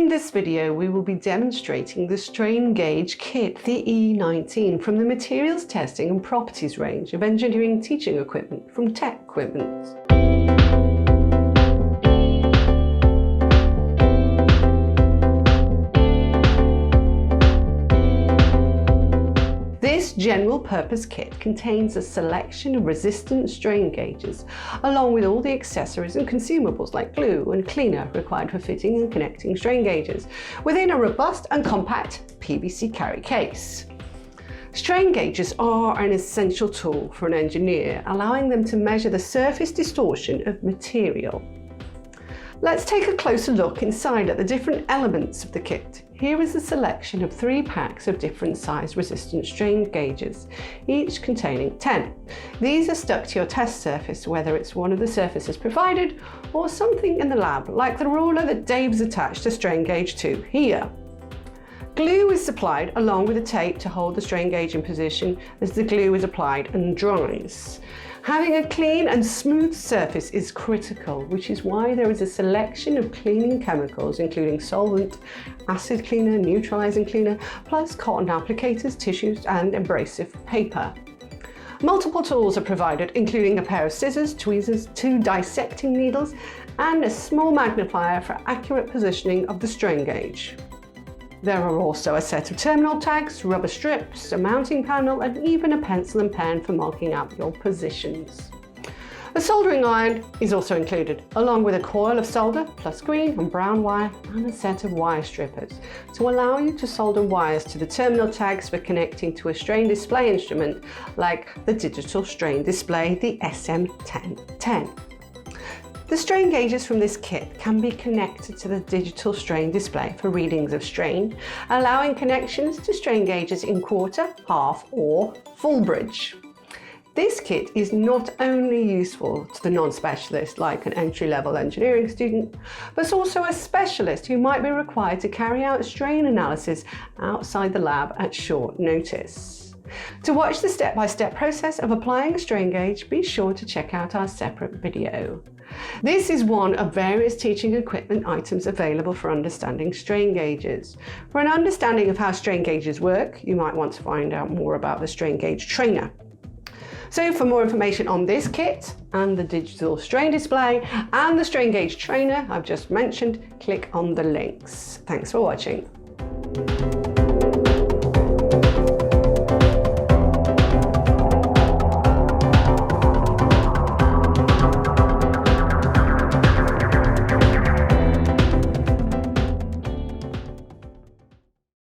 In this video, we will be demonstrating the strain gauge kit, the E19, from the Materials Testing and Properties range of engineering teaching equipment from TecQuipment. This general-purpose kit contains a selection of resistance strain gauges, along with all the accessories and consumables like glue and cleaner required for fitting and connecting strain gauges, within a robust and compact PVC carry case. Strain gauges are an essential tool for an engineer, allowing them to measure the surface distortion of material. Let's take a closer look inside at the different elements of the kit. Here is a selection of 3 packs of different size resistance strain gauges, each containing 10. These are stuck to your test surface, whether it's one of the surfaces provided or something in the lab, like the ruler that Dave's attached a strain gauge to here. Glue is supplied along with a tape to hold the strain gauge in position as the glue is applied and dries. Having a clean and smooth surface is critical, which is why there is a selection of cleaning chemicals including solvent, acid cleaner, neutralizing cleaner, plus cotton applicators, tissues and abrasive paper. Multiple tools are provided, including a pair of scissors, tweezers, 2 dissecting needles and a small magnifier for accurate positioning of the strain gauge. There are also a set of terminal tags, rubber strips, a mounting panel and even a pencil and pen for marking out your positions. A soldering iron is also included, along with a coil of solder, plus green and brown wire and a set of wire strippers to allow you to solder wires to the terminal tags for connecting to a strain display instrument like the digital strain display, the SM1010. The strain gauges from this kit can be connected to the digital strain display for readings of strain, allowing connections to strain gauges in quarter, half or full bridge. This kit is not only useful to the non-specialist like an entry-level engineering student, but also a specialist who might be required to carry out strain analysis outside the lab at short notice. To watch the step-by-step process of applying a strain gauge, be sure to check out our separate video. This is one of various teaching equipment items available for understanding strain gauges. For an understanding of how strain gauges work, you might want to find out more about the strain gauge trainer. So for more information on this kit and the digital strain display and the strain gauge trainer I've just mentioned, click on the links. Thanks for watching.